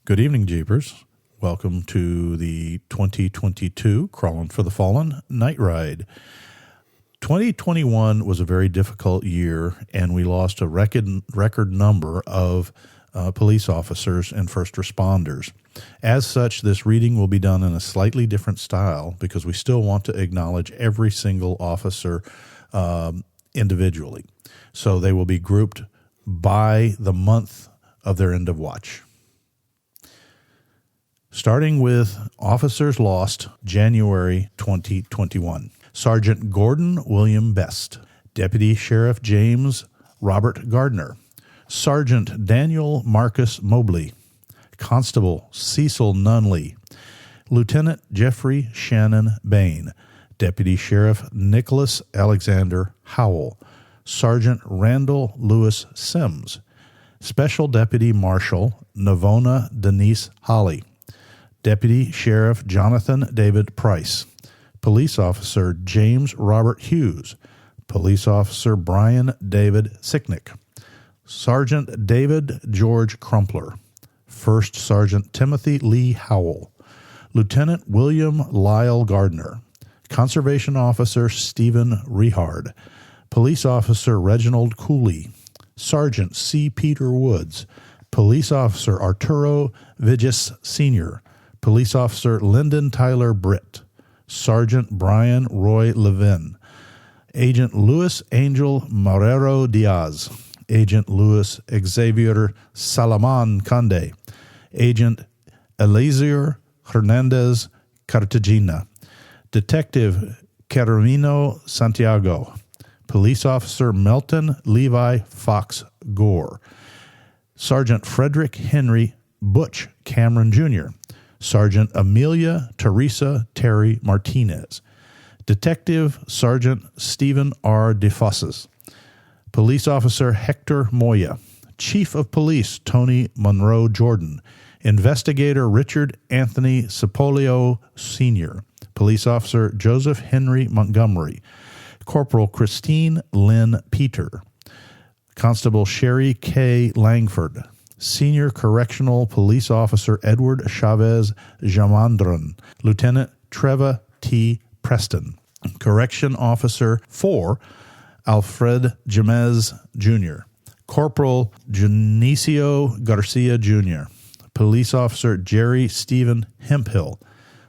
Good evening, Jeepers. Welcome to the 2022 Crawling for the Fallen Night Ride. 2021 was a very difficult year, and we lost a record number of police officers and first responders. As such, this reading will be done in a slightly different style because we still want to acknowledge every single officer individually. So they will be grouped by the month of their end of watch. Starting with officers lost January 2021. Sergeant Gordon William Best, Deputy Sheriff James Robert Gardner, Sergeant Daniel Marcus Mobley, Constable Cecil Nunley, Lieutenant Jeffrey Shannon Bain, Deputy Sheriff Nicholas Alexander Howell, Sergeant Randall Lewis Sims, Special Deputy Marshal Navona Denise Holly, Deputy Sheriff Jonathan David Price, Police Officer James Robert Hughes, Police Officer Brian David Sicknick, Sergeant David George Crumpler, First Sergeant Timothy Lee Howell, Lieutenant William Lyle Gardner, Conservation Officer Stephen Rehard, Police Officer Reginald Cooley, Sergeant C. Peter Woods, Police Officer Arturo Vigis Sr., Police Officer Lyndon Tyler Britt, Sergeant Brian Roy Levin, Agent Luis Angel Marrero Diaz, Agent Luis Xavier Salaman Conde, Agent Eleazar Hernandez Cartagena, Detective Carmino Santiago, Police Officer Melton Levi Fox Gore, Sergeant Frederick Henry Butch Cameron Jr., Sergeant Amelia Teresa Terry Martinez, Detective Sergeant Stephen R. DeFosses, Police Officer Hector Moya, Chief of Police Tony Monroe Jordan, Investigator Richard Anthony Cipolio Sr., Police Officer Joseph Henry Montgomery, Corporal Christine Lynn Peter, Constable Sherry K. Langford, Senior Correctional Police Officer Edward Chavez Jamandran, Lieutenant Treva T. Preston, Correction Officer 4 Alfred Jamez Jr., Corporal Junicio Garcia Jr., Police Officer Jerry Stephen Hemphill,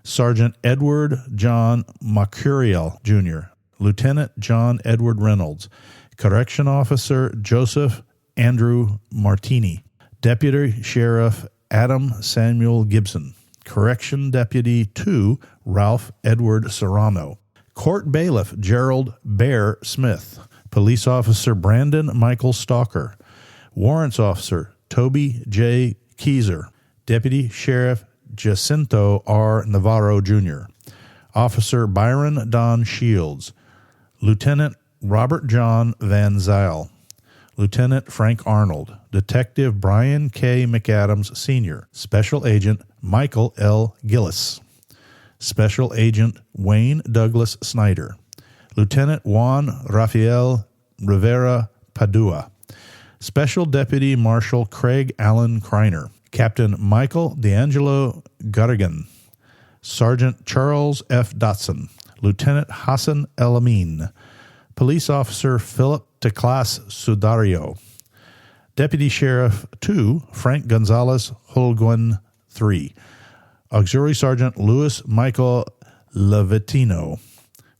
Sergeant Edward John Mercurial Jr., Lieutenant John Edward Reynolds, Correction Officer Joseph Andrew Martini, Deputy Sheriff Adam Samuel Gibson, Correction Deputy 2 Ralph Edward Serrano, Court Bailiff Gerald Bear Smith, Police Officer Brandon Michael Stalker, Warrants Officer Toby J. Keyser, Deputy Sheriff Jacinto R. Navarro Jr., Officer Byron Don Shields, Lieutenant Robert John Van Zyl, Lieutenant Frank Arnold, Detective Brian K. McAdams Sr., Special Agent Michael L. Gillis, Special Agent Wayne Douglas Snyder, Lieutenant Juan Rafael Rivera Padua, Special Deputy Marshal Craig Allen Kreiner, Captain Michael D'Angelo Garrigan, Sergeant Charles F. Dotson, Lieutenant Hassan El Amin, Police Officer Philip Teclas Sudario, Deputy Sheriff 2 Frank Gonzalez Holguin 3, Auxiliary Sergeant Louis Michael Levitino,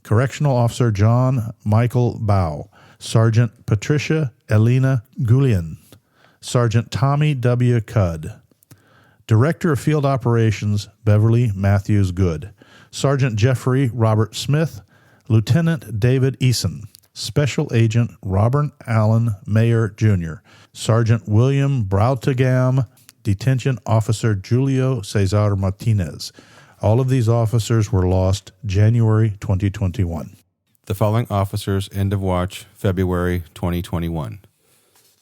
Correctional Officer John Michael Bow, Sergeant Patricia Elena Gullian, Sergeant Tommy W. Cudd, Director of Field Operations Beverly Matthews Good, Sergeant Jeffrey Robert Smith, Lieutenant David Eason, Special Agent Robert Allen Mayer Jr., Sergeant William Brautagam, Detention Officer Julio Cesar Martinez. All of these officers were lost January 2021. The following officers end of watch February 2021.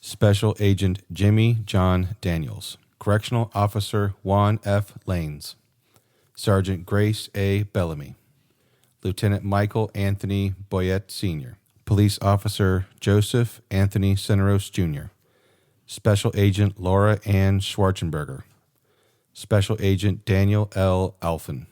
Special Agent Jimmy John Daniels, Correctional Officer Juan F. Lanes, Sergeant Grace A. Bellamy, Lieutenant Michael Anthony Boyette Sr., Police Officer Joseph Anthony Cineros Jr., Special Agent Laura Ann Schwarzenberger, Special Agent Daniel L. Alphin.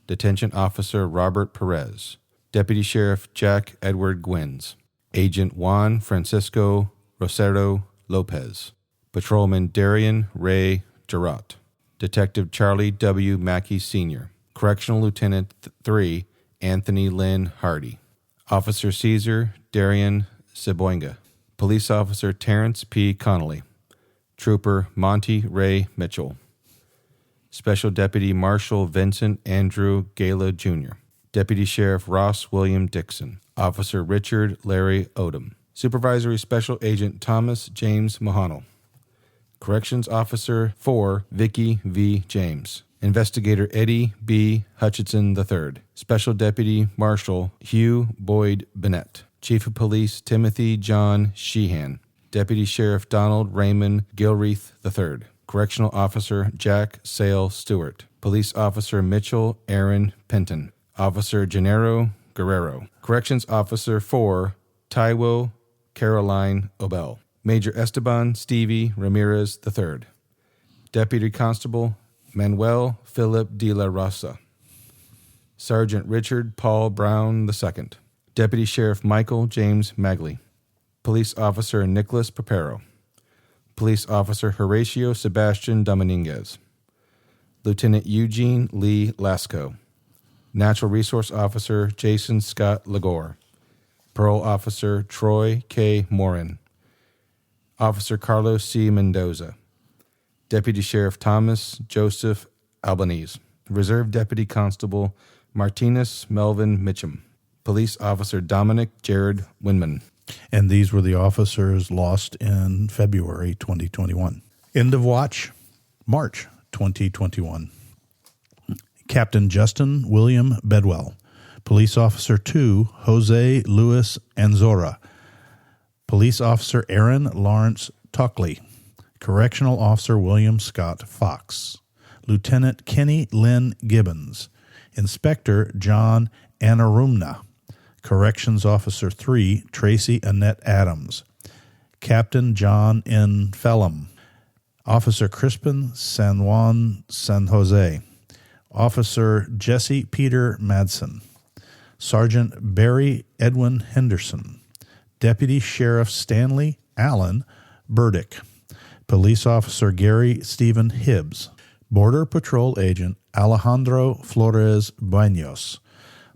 Detention Officer Robert Perez. Deputy Sheriff Jack Edward Gwynns. Agent Juan Francisco Rosero Lopez. Patrolman Darian Ray Jarrott. Detective Charlie W. Mackey Sr. Correctional Lieutenant 3 Anthony Lynn Hardy. Officer Caesar Darian Seboinga. Police Officer Terrence P. Connolly. Trooper Monty Ray Mitchell. Special Deputy Marshal Vincent Andrew Gala Jr. Deputy Sheriff Ross William Dixon. Officer Richard Larry Odom. Supervisory Special Agent Thomas James Mahonel. Corrections Officer 4 Vicky V. James. Investigator Eddie B. Hutchinson III. Special Deputy Marshal Hugh Boyd Bennett. Chief of Police Timothy John Sheehan. Deputy Sheriff Donald Raymond Gilreath III. Correctional Officer Jack Sale Stewart. Police Officer Mitchell Aaron Penton. Officer Gennaro Guerrero. Corrections Officer 4 Taiwo Caroline Obel. Major Esteban Stevie Ramirez III. Deputy Constable Manuel Philip de la Rosa. Sergeant Richard Paul Brown II. Deputy Sheriff Michael James Magley. Police Officer Nicholas Papero. Police Officer Horatio Sebastian Dominguez. Lieutenant Eugene Lee Lasco. Natural Resource Officer Jason Scott Lagore. Parole Officer Troy K. Morin. Officer Carlos C. Mendoza. Deputy Sheriff Thomas Joseph Albanese. Reserve Deputy Constable Martinez Melvin Mitchum. Police Officer Dominic Jared Winman. And these were the officers lost in February 2021. End of watch, March 2021. Captain Justin William Bedwell. Police Officer 2, Jose Luis Anzora. Police Officer Aaron Lawrence Tockley. Correctional Officer William Scott Fox. Lieutenant Kenny Lynn Gibbons. Inspector John Anarumna. Corrections Officer 3, Tracy Annette Adams. Captain John N. Phelan. Officer Crispin San Juan San Jose. Officer Jesse Peter Madsen. Sergeant Barry Edwin Henderson. Deputy Sheriff Stanley Allen Burdick. Police Officer Gary Stephen Hibbs. Border Patrol Agent Alejandro Flores Baños.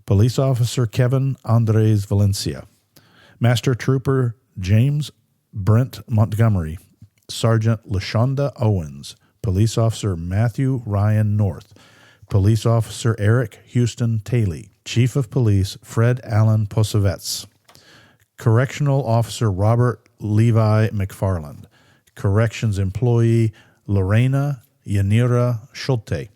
Police Officer Kevin Andres Valencia. Master Trooper James Brent Montgomery. Sergeant LaShonda Owens. Police Officer Matthew Ryan North. Police Officer Eric Houston Taylor. Chief of Police Fred Allen Posevets. Correctional Officer Robert Levi McFarland. Corrections Employee Lorena Yanira Schulte.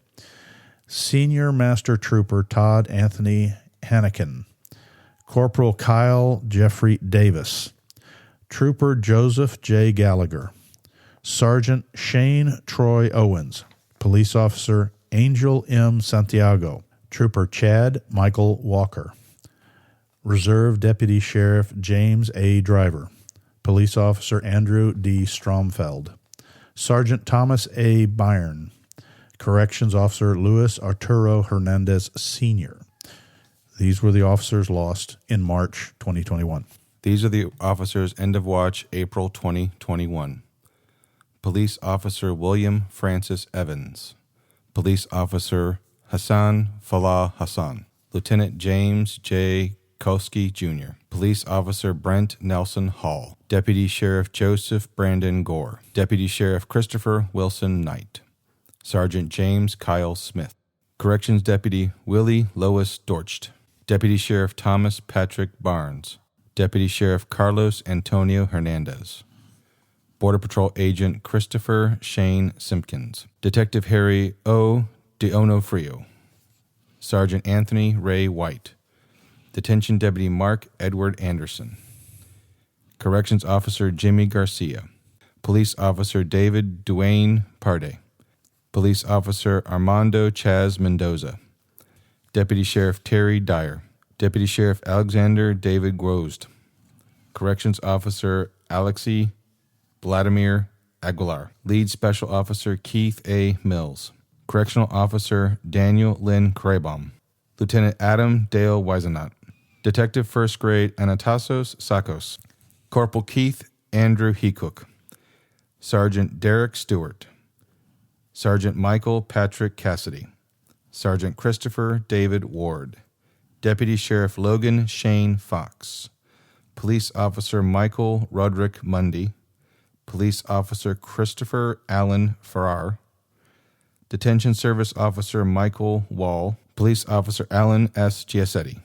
Senior Master Trooper Todd Anthony Hannikin. Corporal Kyle Jeffrey Davis. Trooper Joseph J. Gallagher. Sergeant Shane Troy Owens. Police Officer Angel M. Santiago. Trooper Chad Michael Walker. Reserve Deputy Sheriff James A. Driver. Police Officer Andrew D. Stromfeld. Sergeant Thomas A. Byrne. Corrections Officer Luis Arturo Hernandez Sr. These were the officers lost in March 2021. These are the officers end of watch April 2021. Police Officer William Francis Evans. Police Officer Hassan Falah Hassan. Lieutenant James J. Koski Jr. Police Officer Brent Nelson Hall. Deputy Sheriff Joseph Brandon Gore. Deputy Sheriff Christopher Wilson Knight. Sergeant James Kyle Smith. Corrections Deputy Willie Lois Dorcht. Deputy Sheriff Thomas Patrick Barnes. Deputy Sheriff Carlos Antonio Hernandez. Border Patrol Agent Christopher Shane Simpkins. Detective Harry O. D'Onofrio. Sergeant Anthony Ray White. Detention Deputy Mark Edward Anderson. Corrections Officer Jimmy Garcia. Police Officer David Duane Parde. Police Officer Armando Chaz Mendoza. Deputy Sheriff Terry Dyer. Deputy Sheriff Alexander David Grozd. Corrections Officer Alexei Vladimir Aguilar. Lead Special Officer Keith A. Mills. Correctional Officer Daniel Lynn Kraybaum. Lieutenant Adam Dale Weisenot. Detective First Grade Anatasos Sakos. Corporal Keith Andrew Hecook. Sergeant Derek Stewart. Sergeant Michael Patrick Cassidy. Sergeant Christopher David Ward. Deputy Sheriff Logan Shane Fox. Police Officer Michael Roderick Mundy. Police Officer Christopher Allen Farrar. Detention Service Officer Michael Wall. Police Officer Alan S. Giacetti.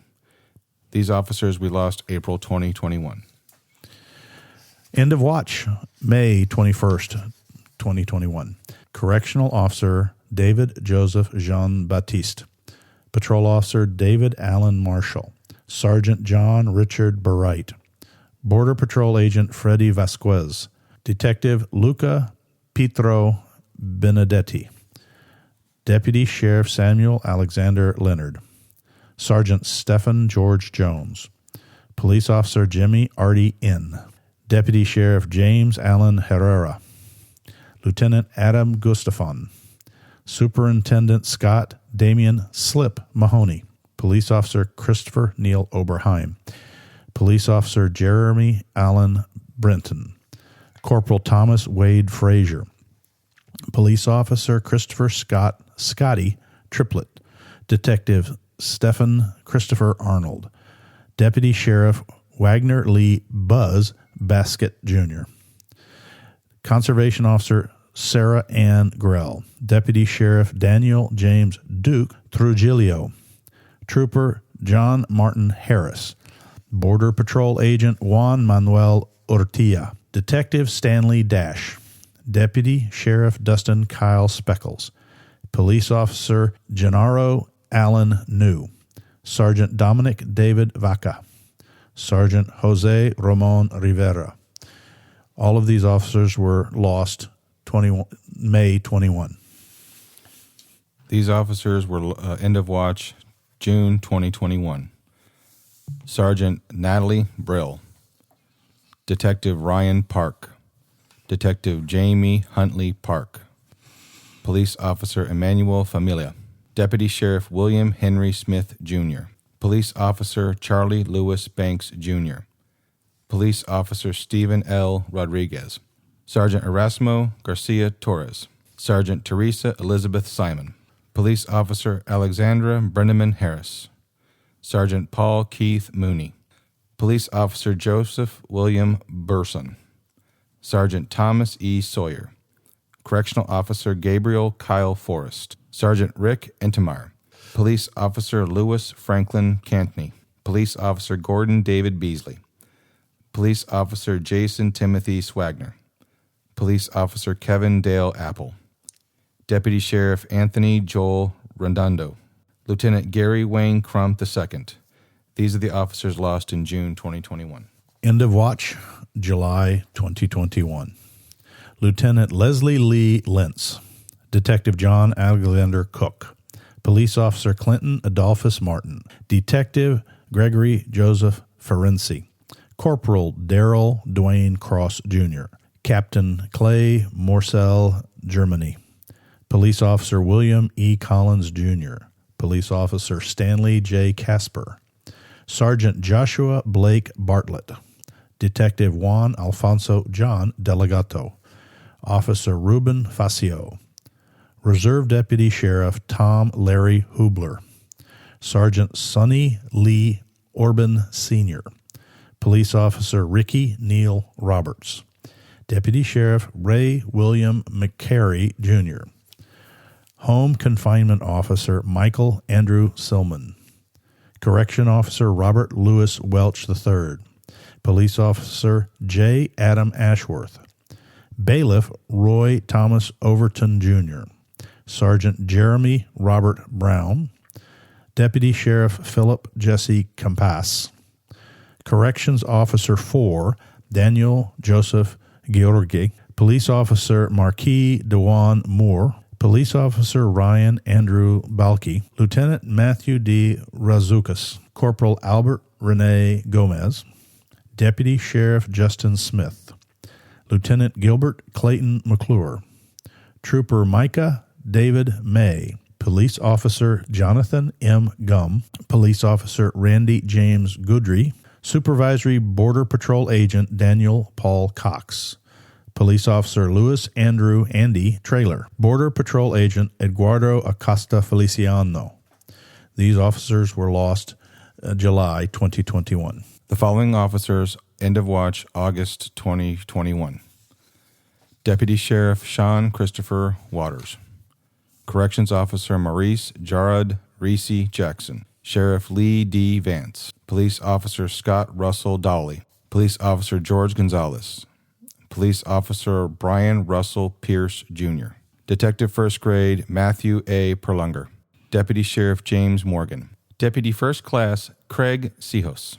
These officers we lost April 2021. End of watch, May 21st, 2021. Correctional Officer David Joseph Jean-Baptiste. Patrol Officer David Allen Marshall. Sergeant John Richard Barite. Border Patrol Agent Freddie Vasquez. Detective Luca Pietro Benedetti. Deputy Sheriff Samuel Alexander Leonard. Sergeant Stephen George Jones. Police Officer Jimmy Artie N. Deputy Sheriff James Allen Herrera. Lieutenant Adam Gustafson. Superintendent Scott Damian Slip Mahoney. Police Officer Christopher Neil Oberheim. Police Officer Jeremy Allen Brenton. Corporal Thomas Wade Frazier. Police Officer Christopher Scotty Triplett. Detective Stephen Christopher Arnold. Deputy Sheriff Wagner Lee Buzz Baskett Jr. Conservation Officer Sarah Ann Grell. Deputy Sheriff Daniel James Duke Trujillo. Trooper John Martin Harris. Border Patrol Agent Juan Manuel Urtia. Detective Stanley Dash. Deputy Sheriff Dustin Kyle Speckles. Police Officer Gennaro Allen New. Sergeant Dominic David Vaca. Sergeant Jose Ramon Rivera. All of these officers were lost May 21. These officers were end of watch June 2021. Sergeant Natalie Brill. Detective Ryan Park. Detective Jamie Huntley Park. Police Officer Emmanuel Familia. Deputy Sheriff William Henry Smith, Jr. Police Officer Charlie Lewis Banks, Jr. Police Officer Stephen L. Rodriguez. Sergeant Erasmo Garcia Torres. Sergeant Teresa Elizabeth Simon. Police Officer Alexandra Brenneman Harris. Sergeant Paul Keith Mooney. Police Officer Joseph William Burson. Sergeant Thomas E. Sawyer. Correctional Officer Gabriel Kyle Forrest. Sergeant Rick Entemeyer. Police Officer Lewis Franklin Cantney. Police Officer Gordon David Beasley. Police Officer Jason Timothy Swagner. Police Officer Kevin Dale Apple. Deputy Sheriff Anthony Joel Redondo. Lieutenant Gary Wayne Crump II. These are the officers lost in June 2021. End of watch, July 2021. Lieutenant Leslie Lee Lentz. Detective John Alexander Cook. Police Officer Clinton Adolphus Martin. Detective Gregory Joseph Ferenczi. Corporal Darrell Dwayne Cross Jr. Captain Clay Morcell Germany. Police Officer William E. Collins Jr. Police Officer Stanley J. Casper. Sergeant Joshua Blake Bartlett. Detective Juan Alfonso John Delegato. Officer Ruben Facio. Reserve Deputy Sheriff Tom Larry Hubler. Sergeant Sonny Lee Orban Sr. Police Officer Ricky Neal Roberts. Deputy Sheriff Ray William McCary Jr. Home Confinement Officer Michael Andrew Silman. Correction Officer Robert Lewis Welch III. Police Officer J. Adam Ashworth. Bailiff Roy Thomas Overton Jr. Sergeant Jeremy Robert Brown. Deputy Sheriff Philip Jesse Campas. Corrections Officer 4 Daniel Joseph Georgi. Police Officer Marquis Dewan Moore. Police Officer Ryan Andrew Balke. Lieutenant Matthew D. Razukas. Corporal Albert Rene Gomez. Deputy Sheriff Justin Smith. Lieutenant Gilbert Clayton McClure, Trooper Micah David May, Police Officer Jonathan M. Gum, Police Officer Randy James Goodry, Supervisory Border Patrol Agent Daniel Paul Cox, Police Officer Louis Andrew Andy Trailer, Border Patrol Agent Eduardo Acosta Feliciano. These officers were lost July 2021. The following officers, end of watch, August 2021. Deputy Sheriff Sean Christopher Waters. Corrections Officer Maurice Jarrod Reese Jackson. Sheriff Lee D. Vance. Police Officer Scott Russell Dawley. Police Officer George Gonzalez. Police Officer Brian Russell Pierce, Jr. Detective First Grade Matthew A. Perlunger. Deputy Sheriff James Morgan. Deputy First Class Craig Sehos.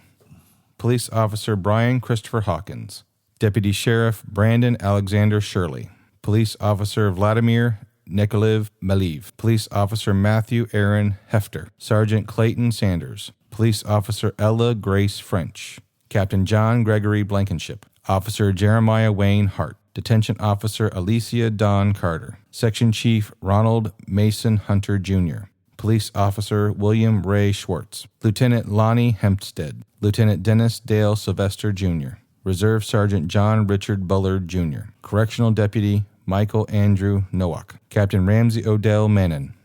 Police Officer Brian Christopher Hawkins. Deputy Sheriff Brandon Alexander Shirley. Police Officer Vladimir Nikoliv Maliv. Police Officer Matthew Aaron Hefter. Sergeant Clayton Sanders. Police Officer Ella Grace French. Captain John Gregory Blankenship. Officer Jeremiah Wayne Hart. Detention Officer Alicia Dawn Carter. Section Chief Ronald Mason Hunter, Jr. Police Officer William Ray Schwartz. Lieutenant Lonnie Hempstead. Lieutenant Dennis Dale Sylvester, Jr. Reserve Sergeant John Richard Bullard, Jr. Correctional Deputy Michael Andrew Nowak. Captain Ramsey Odell Menon.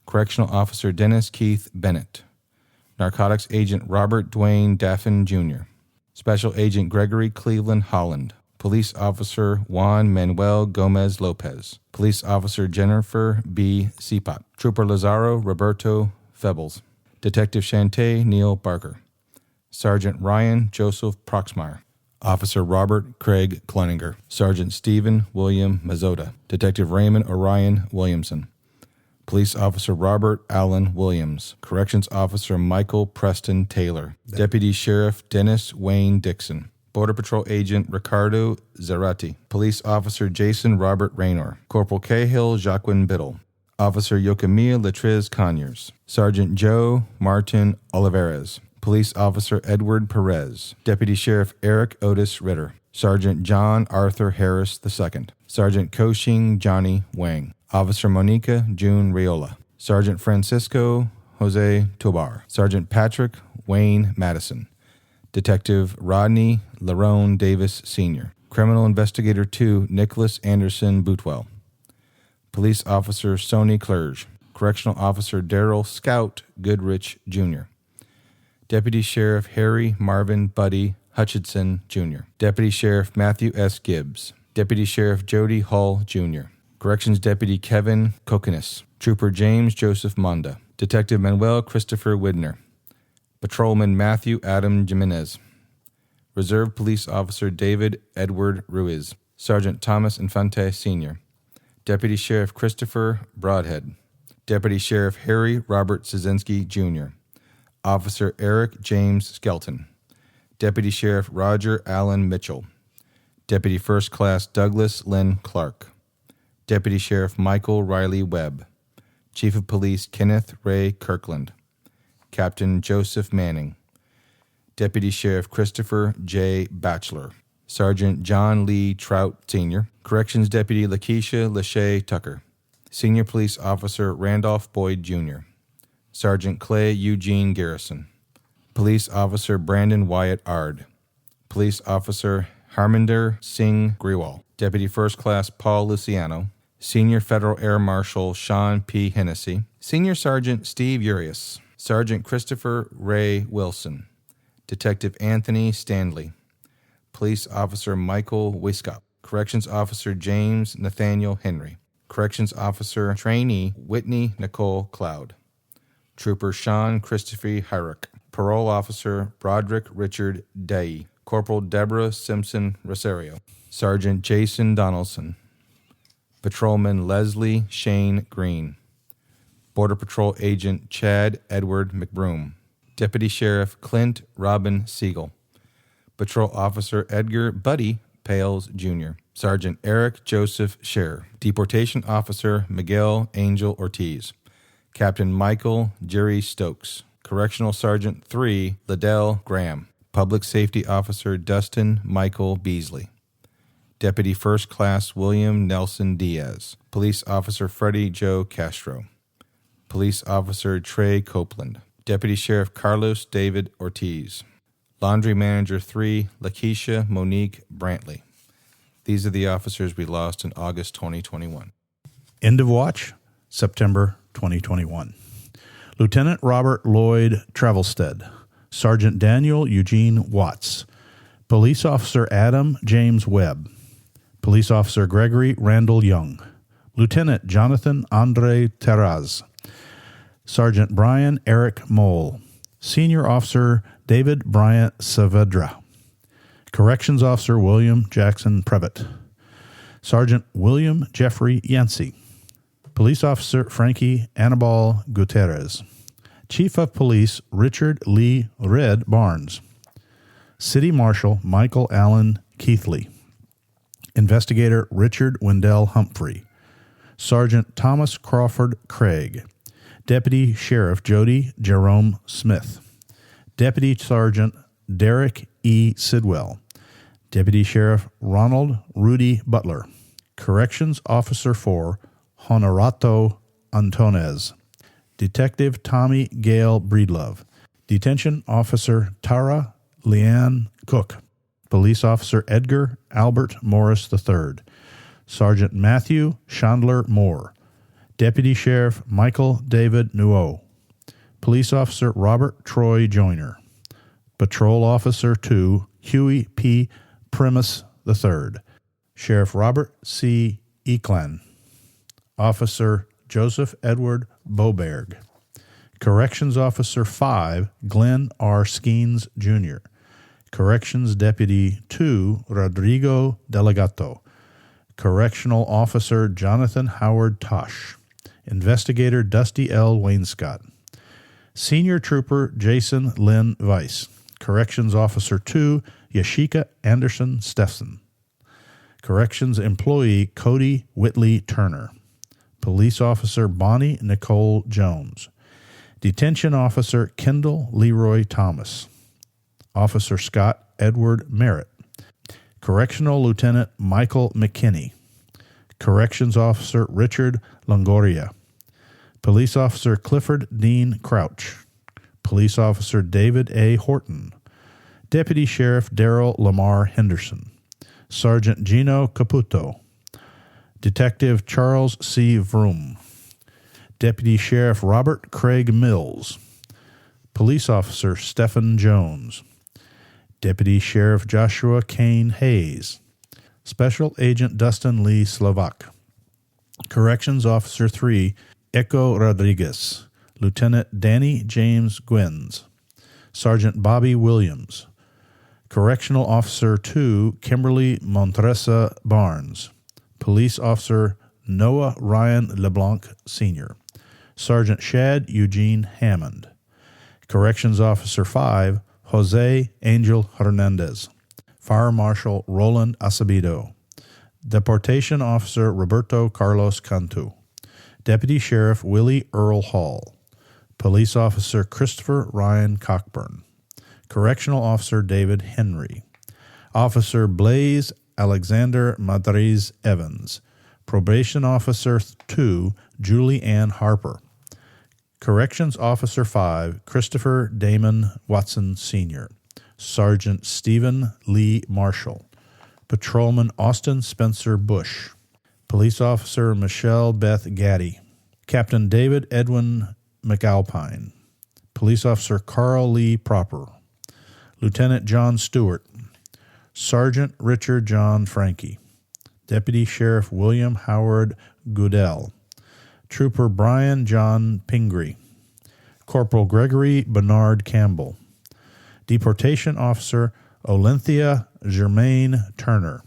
Correctional Officer Dennis Keith Bennett. Narcotics Agent Robert Dwayne Daffin, Jr. Special Agent Gregory Cleveland Holland. Police Officer Juan Manuel Gomez Lopez. Police Officer Jennifer B. Seapot. Trooper Lazaro Roberto Febles. Detective Shantae Neil Barker. Sergeant Ryan Joseph Proxmire. Officer Robert Craig Kleninger. Sergeant Stephen William Mazzotta. Detective Raymond Orion Williamson. Police Officer Robert Allen Williams. Corrections Officer Michael Preston Taylor. Deputy Sheriff Dennis Wayne Dixon. Border Patrol Agent Ricardo Zarate. Police Officer Jason Robert Raynor. Corporal Cahill Jacqueline Biddle. Officer Yokemia Latriz Conyers. Sergeant Joe Martin Olivares. Police Officer Edward Perez. Deputy Sheriff Eric Otis Ritter. Sergeant John Arthur Harris II. Sergeant Koshing Johnny Wang. Officer Monica June Riola. Sergeant Francisco Jose Tobar. Sergeant Patrick Wayne Madison. Detective Rodney Larone Davis Sr. Criminal Investigator 2 Nicholas Anderson Bootwell. Police Officer Sony Clerge. Correctional Officer Darrell Scout Goodrich, Jr. Deputy Sheriff Harry Marvin Buddy Hutchinson, Jr. Deputy Sheriff Matthew S. Gibbs. Deputy Sheriff Jody Hall, Jr. Corrections Deputy Kevin Kokonis. Trooper James Joseph Monda. Detective Manuel Christopher Widner. Patrolman Matthew Adam Jimenez. Reserve Police Officer David Edward Ruiz. Sergeant Thomas Infante Sr. Deputy Sheriff Christopher Broadhead. Deputy Sheriff Harry Robert Szynski, Jr. Officer Eric James Skelton. Deputy Sheriff Roger Allen Mitchell. Deputy First Class Douglas Lynn Clark. Deputy Sheriff Michael Riley Webb. Chief of Police Kenneth Ray Kirkland. Captain Joseph Manning. Deputy Sheriff Christopher J. Batchelor. Sergeant John Lee Trout Sr. Corrections Deputy Lakeisha Lachey Tucker. Senior Police Officer Randolph Boyd Jr. Sergeant Clay Eugene Garrison. Police Officer Brandon Wyatt Ard. Police Officer Harminder Singh Griwal. Deputy First Class Paul Luciano. Senior Federal Air Marshal Sean P. Hennessy. Senior Sergeant Steve Urias. Sergeant Christopher Ray Wilson. Detective Anthony Stanley. Police Officer Michael Wiskop. Corrections Officer James Nathaniel Henry. Corrections Officer Trainee Whitney Nicole Cloud. Trooper Sean Christopher Hyruck. Parole Officer Broderick Richard Day. Corporal Deborah Simpson Rosario. Sergeant Jason Donaldson. Patrolman Leslie Shane Green. Border Patrol Agent Chad Edward McBroom. Deputy Sheriff Clint Robin Siegel. Patrol Officer Edgar Buddy Pales, Jr. Sergeant Eric Joseph Scherer. Deportation Officer Miguel Angel Ortiz. Captain Michael Jerry Stokes. Correctional Sergeant 3 Liddell Graham. Public Safety Officer Dustin Michael Beasley. Deputy First Class William Nelson Diaz. Police Officer Freddie Joe Castro. Police Officer Trey Copeland. Deputy Sheriff Carlos David Ortiz. Laundry Manager 3, Lakeisha Monique Brantley. These are the officers we lost in August 2021. End of watch, September 2021. Lieutenant Robert Lloyd Travelstead. Sergeant Daniel Eugene Watts. Police Officer Adam James Webb. Police Officer Gregory Randall Young. Lieutenant Jonathan Andre Terraz. Sergeant Brian Eric Mole. Senior Officer David Bryant Saavedra. Corrections Officer William Jackson Previtt. Sergeant William Jeffrey Yancey. Police Officer Frankie Anibal Gutierrez. Chief of Police Richard Lee Red Barnes. City Marshal Michael Allen Keithley. Investigator Richard Wendell Humphrey. Sergeant Thomas Crawford Craig. Deputy Sheriff Jody Jerome Smith. Deputy Sergeant Derek E. Sidwell. Deputy Sheriff Ronald Rudy Butler. Corrections Officer 4 Honorato Antonez. Detective Tommy Gale Breedlove. Detention Officer Tara Leanne Cook. Police Officer Edgar Albert Morris III. Sergeant Matthew Chandler Moore. Deputy Sheriff Michael David Nuo. Police Officer Robert Troy Joyner. Patrol Officer 2 Huey P. Primus III. Sheriff Robert C. Eaklan. Officer Joseph Edward Boberg. Corrections Officer 5 Glenn R. Skeens Jr. Corrections Deputy 2 Rodrigo Delegato. Correctional Officer Jonathan Howard Tosh. Investigator Dusty L. Wainscott. Senior Trooper Jason Lynn Weiss. Corrections Officer 2 Yashika Anderson Steffson. Corrections Employee Cody Whitley Turner. Police Officer Bonnie Nicole Jones. Detention Officer Kendall Leroy Thomas. Officer Scott Edward Merritt. Correctional Lieutenant Michael McKinney. Corrections Officer Richard Longoria. Police Officer Clifford Dean Crouch. Police Officer David A. Horton. Deputy Sheriff Darrell Lamar Henderson. Sergeant Gino Caputo. Detective Charles C. Vroom. Deputy Sheriff Robert Craig Mills. Police Officer Stephen Jones. Deputy Sheriff Joshua Kane Hayes. Special Agent Dustin Lee Slovak. Corrections Officer 3 Echo Rodriguez. Lieutenant Danny James Gwens. Sergeant Bobby Williams. Correctional Officer 2 Kimberly Montresa Barnes. Police Officer Noah Ryan LeBlanc Sr. Sergeant Shad Eugene Hammond. Corrections Officer 5 Jose Angel Hernandez. Fire Marshal Roland Acevedo. Deportation Officer Roberto Carlos Cantu. Deputy Sheriff Willie Earl Hall. Police Officer Christopher Ryan Cockburn. Correctional Officer David Henry. Officer Blaze Alexander Madriz Evans. Probation Officer 2 Julie Ann Harper. Corrections Officer 5 Christopher Damon Watson Sr. Sergeant Stephen Lee Marshall. Patrolman Austin Spencer Bush. Police Officer Michelle Beth Gaddy. Captain David Edwin McAlpine. Police Officer Carl Lee Proper. Lieutenant John Stewart. Sergeant Richard John Frankie. Deputy Sheriff William Howard Goodell. Trooper Brian John Pingree. Corporal Gregory Bernard Campbell. Deportation Officer Olenthea Germaine Turner.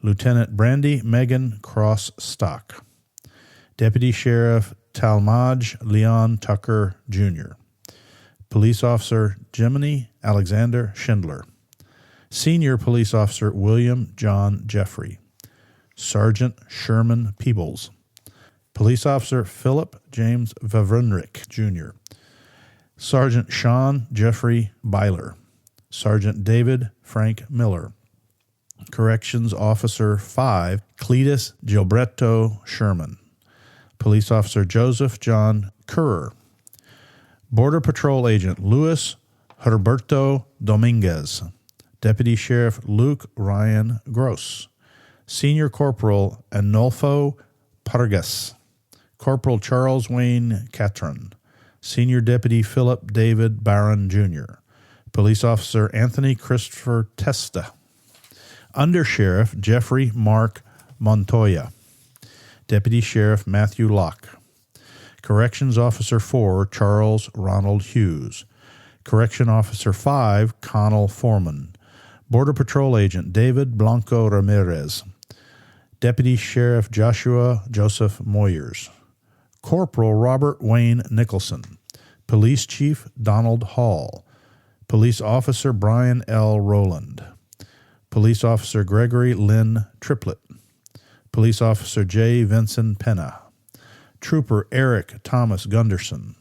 Lieutenant Brandy Megan Cross Stock. Deputy Sheriff Talmadge Leon Tucker Jr. Police Officer Jiminy Alexander Schindler. Senior Police Officer William John Jeffrey. Sergeant Sherman Peebles. Police Officer Philip James Vavrunrick Jr. Sergeant Sean Jeffrey Byler. Sergeant David Frank Miller. Corrections Officer 5, Cletus Gilberto Sherman. Police Officer Joseph John Currer. Border Patrol Agent Luis Herberto Dominguez. Deputy Sheriff Luke Ryan Gross. Senior Corporal Anolfo Pargas. Corporal Charles Wayne Catron. Senior Deputy Philip David Barron, Jr. Police Officer Anthony Christopher Testa. Undersheriff Jeffrey Mark Montoya. Deputy Sheriff Matthew Locke. Corrections Officer 4 Charles Ronald Hughes. Correction Officer 5 Connell Foreman. Border Patrol Agent David Blanco Ramirez. Deputy Sheriff Joshua Joseph Moyers. Corporal Robert Wayne Nicholson. Police Chief Donald Hall. Police Officer Brian L. Rowland. Police Officer Gregory Lynn Triplett. Police Officer J. Vincent Penna. Trooper Eric Thomas Gunderson.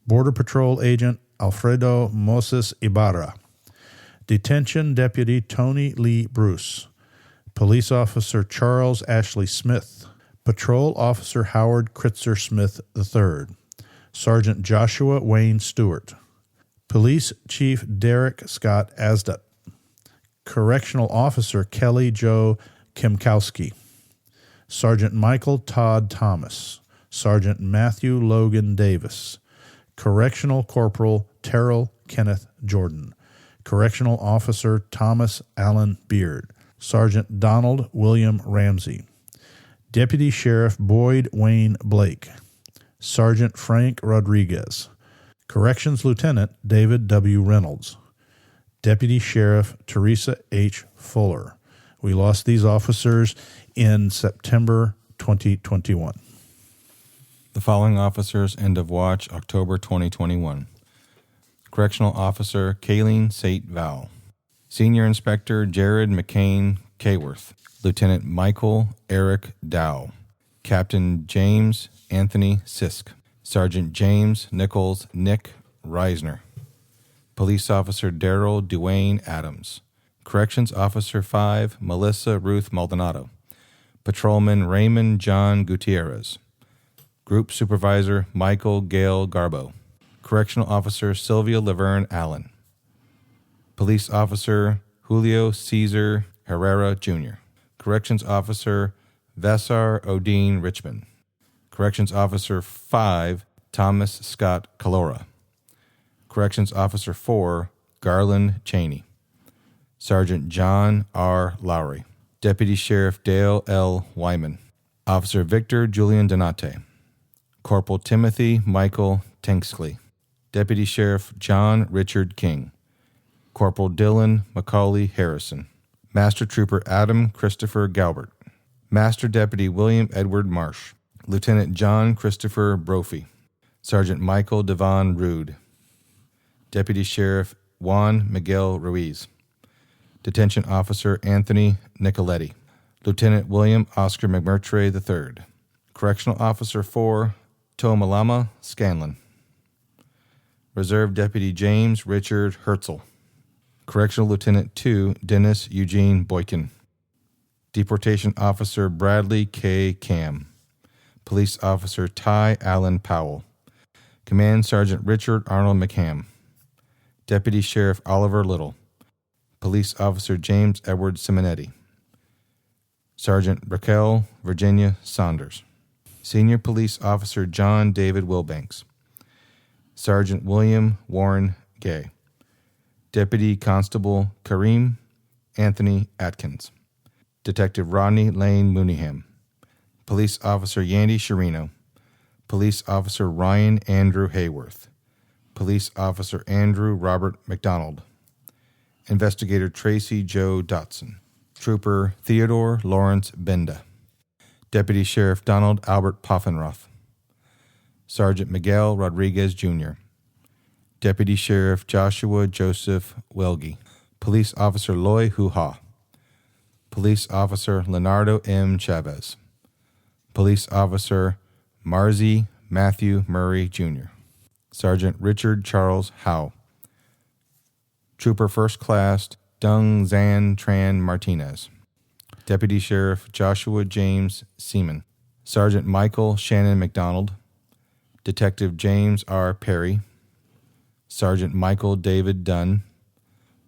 Border Patrol Agent Alfredo Moses Ibarra. Detention Deputy Tony Lee Bruce. Police Officer Charles Ashley Smith. Patrol Officer Howard Kritzer Smith III. Sergeant Joshua Wayne Stewart. Police Chief Derek Scott Asdut. Correctional Officer Kelly Joe Kimkowski. Sergeant Michael Todd Thomas. Sergeant Matthew Logan Davis. Correctional Corporal Terrell Kenneth Jordan. Correctional Officer Thomas Allen Beard. Sergeant Donald William Ramsey. Deputy Sheriff Boyd Wayne Blake. Sergeant Frank Rodriguez. Corrections Lieutenant David W. Reynolds. Deputy Sheriff Teresa H. Fuller. We lost these officers in September 2021. The following officers end of watch October 2021. Correctional Officer Kayleen Sate Val. Senior Inspector Jared McCain Kayworth. Lieutenant Michael Eric Dow. Captain James Anthony Sisk. Sergeant James Nichols Nick Reisner. Police Officer Daryl Duane Adams. Corrections Officer 5 Melissa Ruth Maldonado. Patrolman Raymond John Gutierrez. Group Supervisor Michael Gale Garbo. Correctional Officer Sylvia Laverne Allen. Police Officer Julio Cesar Herrera Jr. Corrections Officer Vassar Odine Richmond. Corrections Officer 5 Thomas Scott Calora. Corrections Officer 4 Garland Cheney. Sergeant John R. Lowry. Deputy Sheriff Dale L. Wyman. Officer Victor Julian Donate. Corporal Timothy Michael Tanksley. Deputy Sheriff John Richard King. Corporal Dylan Macaulay Harrison. Master Trooper Adam Christopher Galbert. Master Deputy William Edward Marsh. Lieutenant John Christopher Brophy. Sergeant Michael Devon Rude. Deputy Sheriff Juan Miguel Ruiz. Detention Officer Anthony Nicoletti. Lieutenant William Oscar McMurtry III. Correctional Officer 4 Tomalama Scanlon. Reserve Deputy James Richard Herzl. Correctional Lieutenant 2 Dennis Eugene Boykin. Deportation Officer Bradley K. Cam. Police Officer Ty Allen Powell. Command Sergeant Richard Arnold McCam. Deputy Sheriff Oliver Little. Police Officer James Edward Simonetti. Sergeant Raquel Virginia Saunders. Senior Police Officer John David Wilbanks. Sergeant William Warren Gay. Deputy Constable Kareem Anthony Atkins. Detective Rodney Lane Mooneyham. Police Officer Yandy Sherino. Police Officer Ryan Andrew Hayworth. Police Officer Andrew Robert McDonald. Investigator Tracy Joe Dotson. Trooper Theodore Lawrence Benda. Deputy Sheriff Donald Albert Poffenroth. Sergeant Miguel Rodriguez Jr. Deputy Sheriff Joshua Joseph Welge. Police Officer Loy Huha. Police Officer Leonardo M. Chavez. Police Officer Marzi Matthew Murray Jr. Sergeant Richard Charles Howe. Trooper First Class Dung Zan Tran Martinez. Deputy Sheriff Joshua James Seaman, Sergeant Michael Shannon McDonald, Detective James R. Perry, Sergeant Michael David Dunn,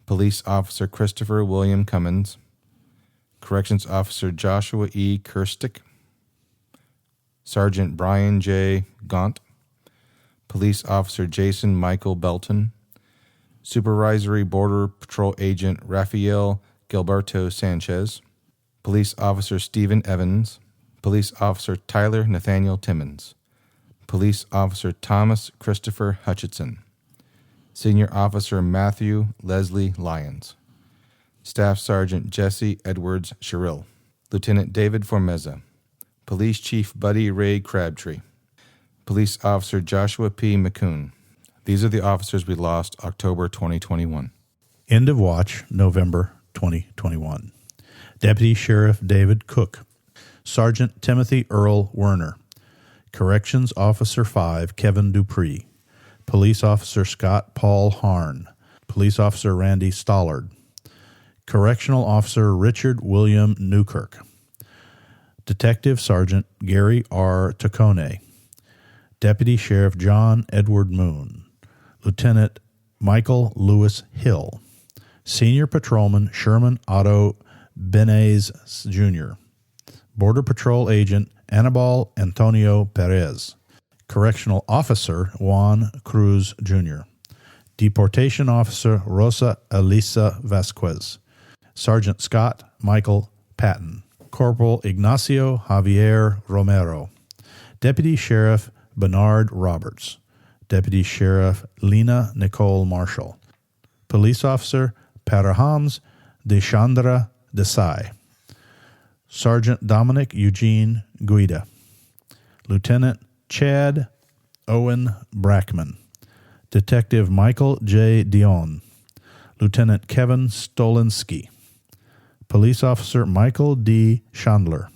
Police Officer Christopher William Cummins, Corrections Officer Joshua E. Kirstick, Sergeant Brian J. Gaunt, Police Officer Jason Michael Belton, Supervisory Border Patrol Agent Rafael Gilberto Sanchez, Police Officer Stephen Evans, Police Officer Tyler Nathaniel Timmons, Police Officer Thomas Christopher Hutchinson, Senior Officer Matthew Leslie Lyons, Staff Sergeant Jesse Edwards Sherrill, Lieutenant David Formeza, Police Chief Buddy Ray Crabtree, Police Officer Joshua P. McCoon. These are the officers we lost October 2021. End of watch, November 2021. Deputy Sheriff David Cook. Sergeant Timothy Earl Werner. Corrections Officer 5 Kevin Dupree. Police Officer Scott Paul Harn. Police Officer Randy Stollard. Correctional Officer Richard William Newkirk. Detective Sergeant Gary R. Taccone. Deputy Sheriff John Edward Moon. Lieutenant Michael Lewis Hill. Senior Patrolman Sherman Otto Benes Jr. Border Patrol Agent Anibal Antonio Perez. Correctional Officer Juan Cruz Jr. Deportation Officer Rosa Elisa Vasquez. Sergeant Scott Michael Patton. Corporal Ignacio Javier Romero. Deputy Sheriff Bernard Roberts. Deputy Sheriff Lena Nicole Marshall. Police Officer Parahams Deshandra Desai. Sergeant Dominic Eugene Guida. Lieutenant Chad Owen Brackman. Detective Michael J. Dion. Lieutenant Kevin Stolinsky. Police Officer Michael D. Chandler.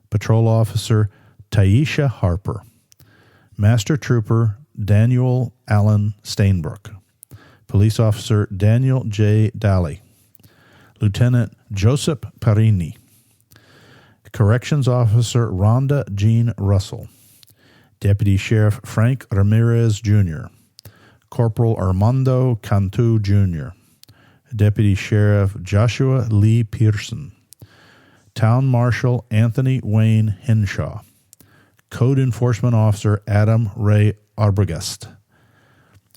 Patrol Officer Taisha Harper. Master Trooper Daniel Allen Stainbrook. Police Officer Daniel J. Daly. Lieutenant Joseph Parini. Corrections Officer Rhonda Jean Russell. Deputy Sheriff Frank Ramirez Jr. Corporal Armando Cantu Jr. Deputy Sheriff Joshua Lee Pearson. Town Marshal Anthony Wayne Henshaw. Code Enforcement Officer Adam Ray Arbogast.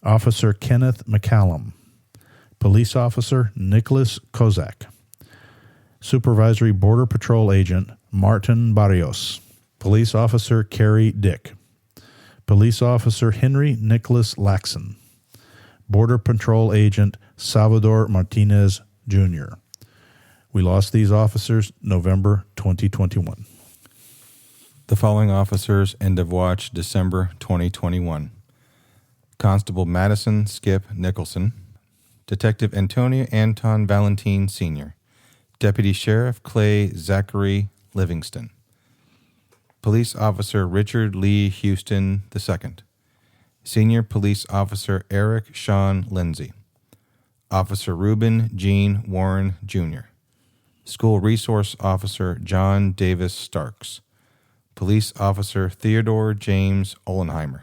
Officer Kenneth McCallum. Police Officer Nicholas Kozak. Supervisory Border Patrol Agent Martin Barrios. Police Officer Carrie Dick. Police Officer Henry Nicholas Laxon. Border Patrol Agent Salvador Martinez Jr. We lost these officers November 2021. The following officers, end of watch, December 2021. Constable Madison Skip Nicholson. Detective Antonio Anton Valentin Sr. Deputy Sheriff Clay Zachary Livingston. Police Officer Richard Lee Houston II. Senior Police Officer Eric Sean Lindsay. Officer Reuben Gene Warren Jr. School Resource Officer John Davis Starks. Police Officer Theodore James Olenheimer.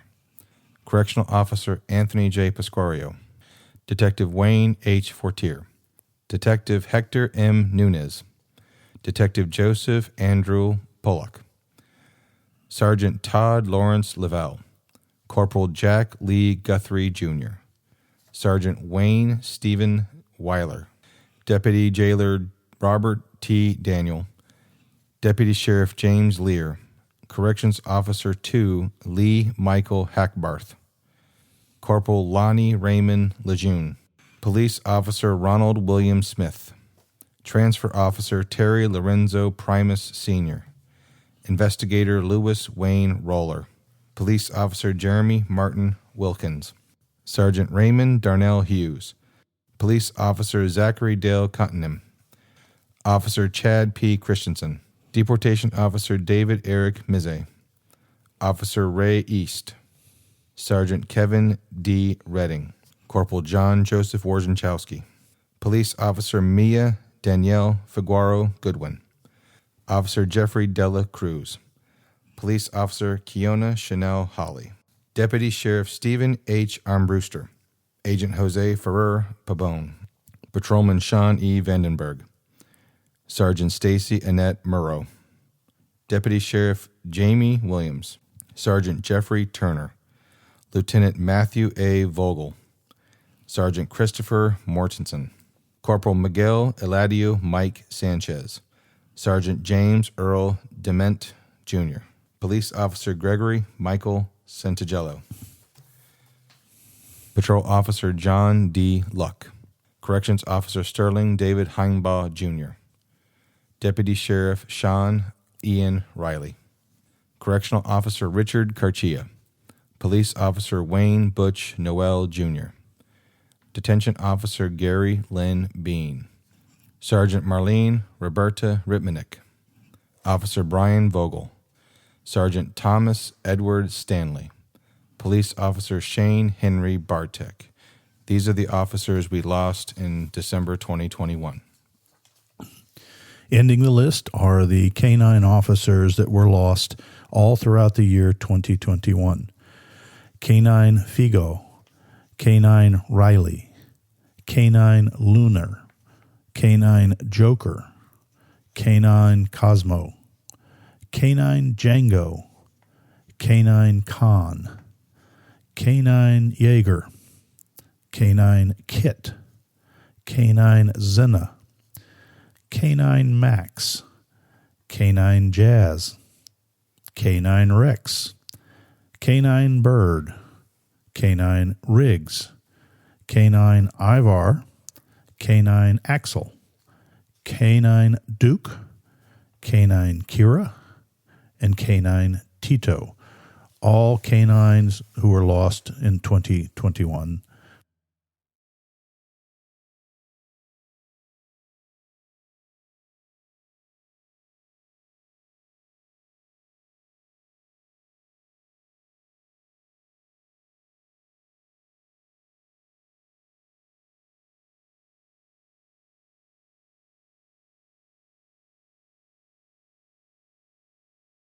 Correctional Officer Anthony J. Pasquario. Detective Wayne H. Fortier. Detective Hector M. Nunez. Detective Joseph Andrew Pollock. Sergeant Todd Lawrence Lavelle. Corporal Jack Lee Guthrie Jr. Sergeant Wayne Stephen Weiler. Deputy Jailer Robert T. Daniel. Deputy Sheriff James Lear. Corrections Officer 2 Lee Michael Hackbarth. Corporal Lonnie Raymond Lejeune. Police Officer Ronald William Smith. Transfer Officer Terry Lorenzo Primus Sr. Investigator Lewis Wayne Roller. Police Officer Jeremy Martin Wilkins. Sergeant Raymond Darnell Hughes. Police Officer Zachary Dale Cottenham. Officer Chad P. Christensen. Deportation Officer David Eric Mize. Officer Ray East. Sergeant Kevin D. Redding. Corporal John Joseph Warzenchowski. Police Officer Mia Danielle Figuaro Goodwin. Officer Jeffrey Dela Cruz. Police Officer Kiona Chanel Holly. Deputy Sheriff Stephen H. Armbruster. Agent Jose Ferrer Pabon. Patrolman Sean E. Vandenberg. Sergeant Stacy Annette Murrow. Deputy Sheriff Jamie Williams. Sergeant Jeffrey Turner. Lieutenant Matthew A. Vogel. Sergeant Christopher Mortensen. Corporal Miguel Eladio Mike Sanchez. Sergeant James Earl Dement, Jr. Police Officer Gregory Michael Santagello. Patrol Officer John D. Luck. Corrections Officer Sterling David Heinbaugh, Jr. Deputy Sheriff Sean Ian Riley. Correctional Officer Richard Carchia. Police Officer Wayne Butch Noel, Jr. Detention Officer Gary Lynn Bean. Sergeant Marlene Roberta Ritmanek. Officer Brian Vogel. Sergeant Thomas Edward Stanley. Police Officer Shane Henry Bartek. These are the officers we lost in December 2021. Ending the list are the canine officers that were lost all throughout the year 2021. Canine Figo, Canine Riley, Canine Lunar, Canine Joker, Canine Cosmo, Canine Django, Canine Khan, Canine Jaeger, Canine Kit, Canine Zena, Canine Max, Canine Jazz, Canine Rex, Canine Bird, Canine Riggs, Canine Ivar, Canine Axel, Canine Duke, Canine Kira, and Canine Tito. All canines who were lost in 2021